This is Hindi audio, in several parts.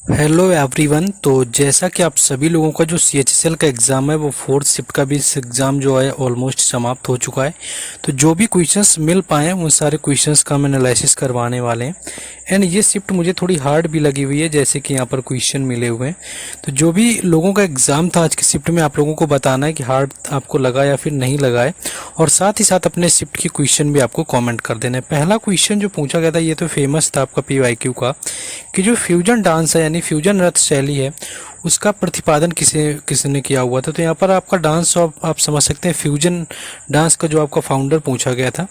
Hello everyone. तो जैसा कि आप सभी लोगों का जो सीएचएसएल का एग्ज़ाम है वो फोर्थ शिफ्ट का भी इस एग्ज़ाम जो है ऑलमोस्ट समाप्त हो चुका है। तो जो भी क्वेश्चंस मिल पाए हैं उन सारे क्वेश्चंस का हम एनालिसिस करवाने वाले हैं। एंड ये शिफ्ट मुझे थोड़ी हार्ड भी लगी हुई है, जैसे कि यहाँ पर क्वेश्चन मिले हुए हैं। तो जो भी लोगों का एग्ज़ाम था आज की शिफ्ट में, आप लोगों को बताना है कि हार्ड आपको लगा या फिर नहीं लगा है, और साथ ही साथ अपने शिफ्ट की क्वेश्चन भी आपको कॉमेंट कर देना है। पहला क्वेश्चन जो पूछा गया था ये तो फेमस था आपका पीवाईक्यू का, कि जो फ्यूजन डांस है यानी फ्यूजन नृत्य शैली है उसका प्रतिपादन किसने किया हुआ था। तो यहाँ पर आपका डांस आप समझ सकते हैं, फ्यूजन डांस का जो आपका फाउंडर पूछा गया था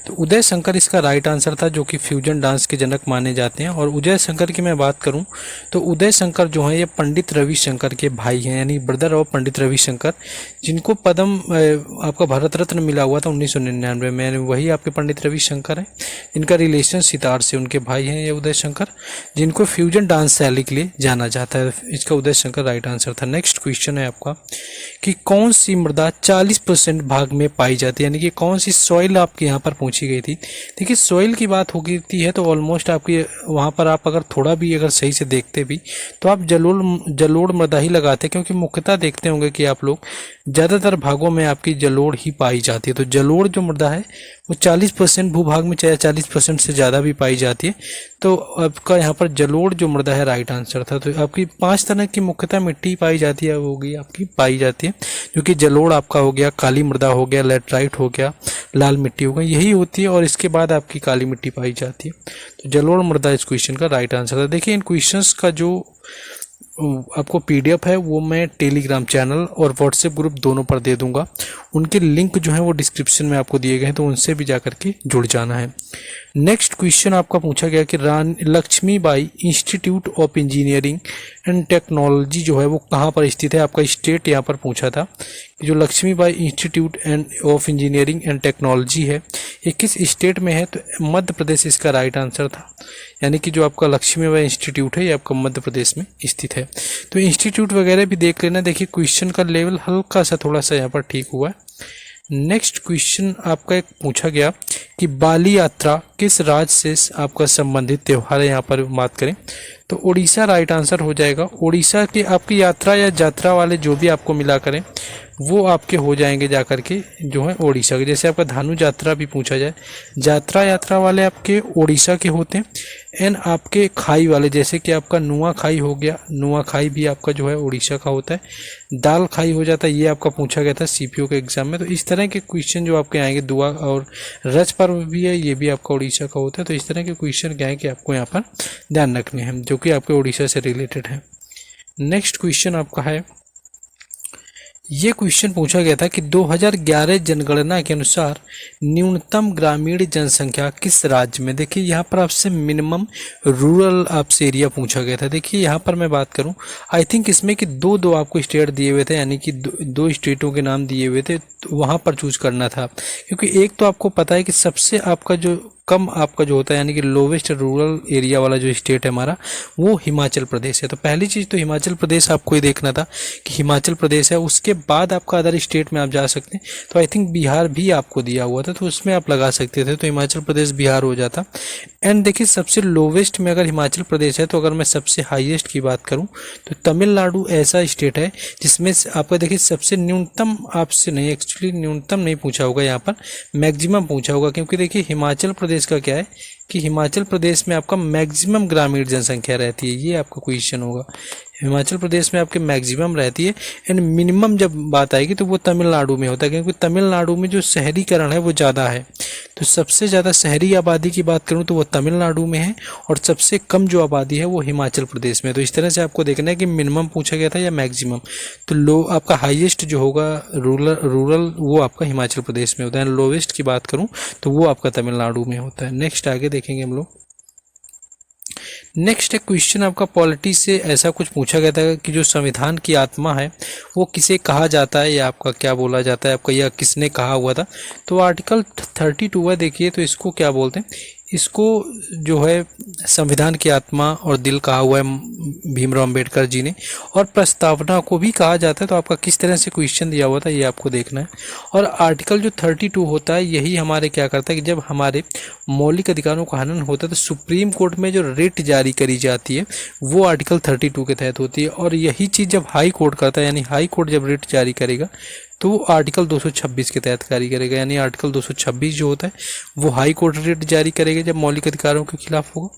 तो उदय शंकर इसका राइट आंसर था, जो कि फ्यूजन डांस के जनक माने जाते हैं। और उदय शंकर की मैं बात करूं तो उदय शंकर जो है ये पंडित रविशंकर के भाई हैं, यानी ब्रदर ऑफ पंडित रविशंकर, जिनको पद्म आपका भारत रत्न मिला हुआ था 1999 में। वही आपके पंडित रविशंकर हैं, इनका रिलेशन सितार से उनके भाई हैं ये उदय शंकर, जिनको फ्यूजन डांस शैली के लिए जाना जाता है। इसका उदय शंकर राइट आंसर था। नेक्स्ट क्वेश्चन है आपका कि कौन सी मृदा 40% भाग में पाई जाती है, यानी कि कौन सी सॉइल आपके यहाँ पर पूछी गई थी। देखिए सॉइल की बात होती है तो ऑलमोस्ट आपकी वहाँ पर आप अगर थोड़ा भी अगर सही से देखते भी तो आप जलोढ़ मृदा ही लगाते, क्योंकि मुख्यतः देखते होंगे कि आप लोग ज़्यादातर भागों में आपकी जलोढ़ ही पाई जाती है। तो जलोढ़ जो मृदा है वो 40% भूभाग में, चाहे 40% से ज़्यादा भी पाई जाती है। तो आपका यहाँ पर जलोढ़ जो मृदा है राइट आंसर था। तो आपकी 5 तरह की मुख्यतः मिट्टी पाई जाती है, वो होगी आपकी पाई जाती है, जो कि जलोढ़ आपका हो गया, काली मृदा हो गया, लैटराइट हो गया, लाल मिट्टी हो गई, यही होती है। और इसके बाद आपकी काली मिट्टी पाई जाती है। तो जलोढ़ मृदा इस क्वेश्चन का राइट आंसर था। देखिए इन क्वेश्चंस का जो आपको पीडीएफ है वो मैं टेलीग्राम चैनल और व्हाट्सएप ग्रुप दोनों पर दे दूंगा। उनके लिंक जो है वो डिस्क्रिप्शन में आपको दिए गए हैं, तो उनसे भी जाकर के जुड़ जाना है। नेक्स्ट क्वेश्चन आपका पूछा गया कि Rani Laxmibai institute of engineering and technology जो है वो कहाँ पर स्थित है। आपका स्टेट यहाँ पर पूछा था कि जो Laxmibai institute of engineering and technology है ये किस स्टेट में है। तो मध्य प्रदेश इसका राइट आंसर था, यानी कि जो आपका लक्ष्मीबाई इंस्टीट्यूट है ये आपका मध्य प्रदेश में स्थित है। तो इंस्टीट्यूट वगैरह भी देख लेना। देखिए क्वेश्चन का लेवल हल्का सा थोड़ा सा यहाँ पर ठीक हुआ है। नेक्स्ट क्वेश्चन आपका एक पूछा गया कि बाली यात्रा किस राज्य से आपका संबंधित त्यौहार है। यहाँ पर बात करें तो उड़ीसा राइट आंसर हो जाएगा। उड़ीसा की आपकी यात्रा या यात्रा वाले जो भी आपको मिला करें वो आपके हो जाएंगे जाकर के जो है उड़ीसा के। जैसे आपका धानु यात्रा भी पूछा जाए, यात्रा वाले आपके उड़ीसा के होते हैं। एंड आपके खाई वाले जैसे कि आपका नुआ खाई हो गया, नुआ खाई भी आपका जो है उड़ीसा का होता है। दाल खाई हो जाता है, ये आपका पूछा गया था सीपीओ के एग्जाम में। तो इस तरह के क्वेश्चन जो आपके आएंगे, दुआ और रज पर्व भी है ये भी आपका उड़ीसा का होता है। तो इस तरह के क्वेश्चन क्या है कि आपको यहाँ पर ध्यान रखने हैं, जो कि आपके उड़ीसा से रिलेटेड है। नेक्स्ट क्वेश्चन आपका है, ये क्वेश्चन पूछा गया था कि 2011 जनगणना के अनुसार न्यूनतम ग्रामीण जनसंख्या किस राज्य में। देखिए यहाँ पर आपसे मिनिमम रूरल आपसे एरिया पूछा गया था। देखिए यहाँ पर मैं बात करूँ, आई थिंक इसमें कि दो आपको स्टेट दिए हुए थे, यानी कि दो स्टेटों के नाम दिए हुए थे, तो वहाँ पर चूज करना था। क्योंकि एक तो आपको पता है कि सबसे आपका जो कम आपका जो होता है, यानी कि लोवेस्ट रूरल एरिया वाला जो स्टेट है हमारा वो हिमाचल प्रदेश है। तो पहली चीज़ तो हिमाचल प्रदेश आपको ये देखना था कि हिमाचल प्रदेश है। उसके बाद आपका अदर स्टेट में आप जा सकते हैं। तो आई थिंक बिहार भी आपको दिया हुआ था, तो उसमें आप लगा सकते थे, तो हिमाचल प्रदेश बिहार हो जाता। एंड देखिए सबसे लोवेस्ट में अगर हिमाचल प्रदेश है, तो अगर मैं सबसे हाईएस्ट की बात करूं तो तमिलनाडु ऐसा स्टेट है जिसमें आपका देखिए सबसे न्यूनतम आपसे नहीं, एक्चुअली न्यूनतम नहीं पूछा होगा, यहाँ पर मैक्सिमम पूछा होगा। क्योंकि देखिए हिमाचल प्रदेश का क्या है कि हिमाचल प्रदेश में आपका मैक्सिमम ग्रामीण जनसंख्या रहती है, ये आपका क्वेश्चन होगा। हिमाचल प्रदेश में आपके मैक्सिमम रहती है। एंड मिनिमम जब बात आएगी तो वो तमिलनाडु में होता है, क्योंकि तमिलनाडु में जो शहरीकरण है वो ज़्यादा है। तो सबसे ज़्यादा शहरी आबादी की बात करूँ तो वो तमिलनाडु में है, और सबसे कम जो आबादी है वो हिमाचल प्रदेश में। तो इस तरह से आपको देखना है कि मिनिमम पूछा गया था या मैक्सिमम। तो लो आपका हाईएस्ट जो होगा रूरल वो आपका हिमाचल प्रदेश में होता है। लोवेस्ट की बात करूँ तो वो आपका तमिलनाडु में होता है। नेक्स्ट आगे देखेंगे हम लोग। नेक्स्ट एक क्वेश्चन आपका पॉलिटी से ऐसा कुछ पूछा गया था कि जो संविधान की आत्मा है वो किसे कहा जाता है, या आपका क्या बोला जाता है आपका, या किसने कहा हुआ था। तो आर्टिकल 32 है, देखिए तो इसको क्या बोलते हैं, इसको जो है संविधान की आत्मा और दिल कहा हुआ है भीमराव अंबेडकर जी ने, और प्रस्तावना को भी कहा जाता है। तो आपका किस तरह से क्वेश्चन दिया हुआ था ये आपको देखना है। और आर्टिकल जो 32 होता है यही हमारे क्या करता है कि जब हमारे मौलिक अधिकारों का हनन होता है तो सुप्रीम कोर्ट में जो रिट जारी करी जाती है वो आर्टिकल 32 के तहत होती है। और यही चीज़ जब हाई कोर्ट करता है, यानी हाई कोर्ट जब रिट जारी करेगा तो वो आर्टिकल 226 के तहत जारी करेगा। यानी आर्टिकल 226 जो होता है वो हाई कोर्ट रिट जारी करेगा जब मौलिक अधिकारों के खिलाफ होगा,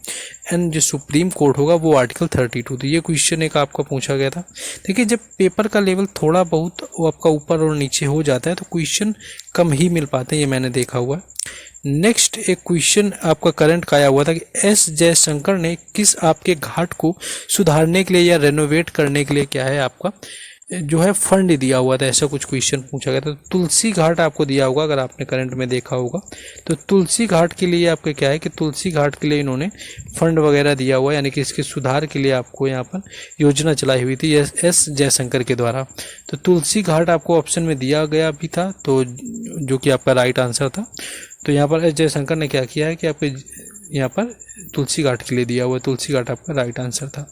एंड जो सुप्रीम कोर्ट होगा वो आर्टिकल 32। तो ये क्वेश्चन एक आपका पूछा गया था। देखिए जब पेपर का लेवल थोड़ा बहुत वो आपका ऊपर और नीचे हो जाता है तो क्वेश्चन कम ही मिल पाते हैं, ये मैंने देखा हुआ है। नेक्स्ट एक क्वेश्चन आपका करंट का आया हुआ था कि एस जयशंकर ने किस आपके घाट को सुधारने के लिए या रेनोवेट करने के लिए क्या है आपका जो है फंड दिया हुआ था, ऐसा कुछ क्वेश्चन पूछा गया था। तुलसी घाट आपको दिया होगा अगर आपने करंट में देखा होगा। तो तुलसी घाट के लिए आपका क्या है कि तुलसी घाट के लिए इन्होंने फंड वगैरह दिया हुआ है, यानी कि इसके सुधार के लिए आपको यहाँ पर योजना चलाई हुई थी एस जयशंकर के द्वारा। तो तुलसी घाट आपको ऑप्शन में दिया गया भी था, तो जो कि आपका राइट आंसर था। तो यहाँ पर एस जयशंकर ने क्या किया है कि आपके यहाँ पर तुलसी घाट के लिए दिया हुआ है, तुलसी घाट आपका राइट आंसर था।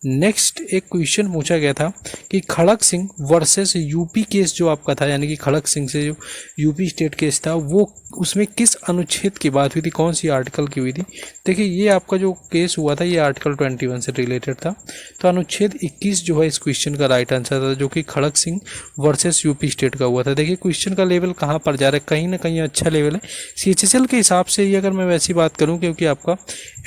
नेक्स्ट एक क्वेश्चन पूछा गया था कि खड़क सिंह वर्सेस यूपी केस जो आपका था, यानी कि खड़क सिंह से जो यूपी स्टेट केस था वो उसमें किस अनुच्छेद की बात हुई थी, कौन सी आर्टिकल की हुई थी। देखिए ये आपका जो केस हुआ था ये आर्टिकल 21 से रिलेटेड था। तो अनुच्छेद 21 जो है इस क्वेश्चन का राइट आंसर था, जो कि खड़क सिंह वर्सेस यूपी स्टेट का हुआ था। देखिए क्वेश्चन का लेवल कहाँ पर जा रहा है, कहीं ना कहीं अच्छा लेवल है। CHSL के हिसाब से ही अगर मैं वैसी बात करूँ, क्योंकि आपका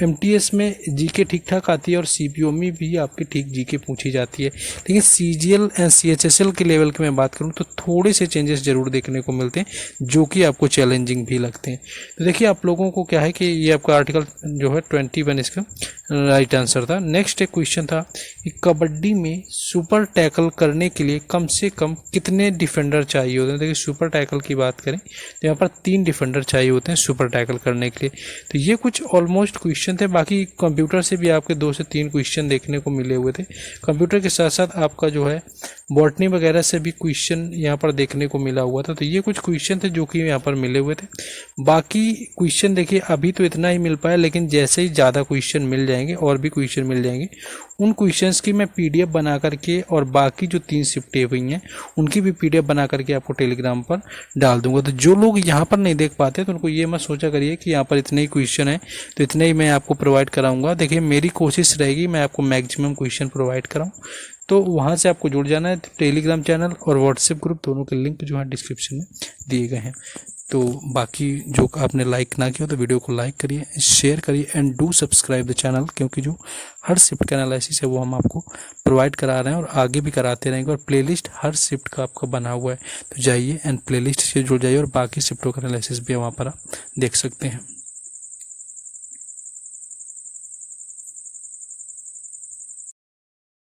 MTS में जीके ठीक ठाक आती है और CPO में भी आपकी ठीक जीके पूछी जाती है, लेकिन CGL एंड CHSL के लेवल की मैं बात करूं तो थोड़े से चेंजेस जरूर देखने को मिलते हैं जो कि आपको चैलेंजिंग भी लगते हैं। तो देखिए आप लोगों को क्या है कि ये आपका आर्टिकल जो है 21 इसका राइट आंसर था। नेक्स्ट एक क्वेश्चन था कि कबड्डी में सुपर टैकल करने के लिए कम से कम कितने डिफेंडर चाहिए होते हैं। देखिए सुपर टैकल की बात करें तो यहाँ पर 3 डिफेंडर चाहिए होते हैं सुपर टैकल करने के लिए। तो ये कुछ ऑलमोस्ट क्वेश्चन थे, बाकी कंप्यूटर से भी आपके 2 से 3 क्वेश्चन देखने को मिले हुए थे। कंप्यूटर के साथ साथ आपका जो है बॉटनी वगैरह से भी क्वेश्चन यहाँ पर देखने को मिला हुआ था। तो ये कुछ क्वेश्चन थे जो कि यहाँ पर मिले हुए थे। बाकी क्वेश्चन देखिए अभी तो इतना ही मिल पाया, लेकिन जैसे ही ज़्यादा क्वेश्चन मिल जाएंगे और भी क्वेश्चन मिल जाएंगे उन क्वेश्चंस की मैं PDF बना करके और बाकी जो 3 शिफ्टें हुई हैं उनकी भी PDF बना करके आपको टेलीग्राम पर डाल दूंगा। तो जो लोग यहाँ पर नहीं देख पाते तो उनको ये मत सोचा करिए कि यहाँ पर इतने ही क्वेश्चन है तो इतने ही मैं आपको प्रोवाइड कराऊंगा। देखिए मेरी कोशिश रहेगी मैं आपको मैक्सिमम क्वेश्चन प्रोवाइड कराऊँ, तो वहाँ से आपको जुड़ जाना है। टेलीग्राम चैनल और व्हाट्सएप ग्रुप दोनों के लिंक जो है डिस्क्रिप्शन में दिए गए हैं। तो बाकी जो आपने लाइक ना किया तो वीडियो को लाइक करिए, शेयर करिए and do subscribe the channel, क्योंकि जो हर शिफ्ट का एनालिसिस है वो हम आपको प्रोवाइड करा रहे हैं और आगे भी कराते रहेंगे। और प्लेलिस्ट हर शिफ्ट का आपका बना हुआ है, तो जाइए एंड प्लेलिस्ट से जुड़ जाइए और बाकी शिफ्टों का एनालिसिस भी वहाँ पर आप देख सकते हैं।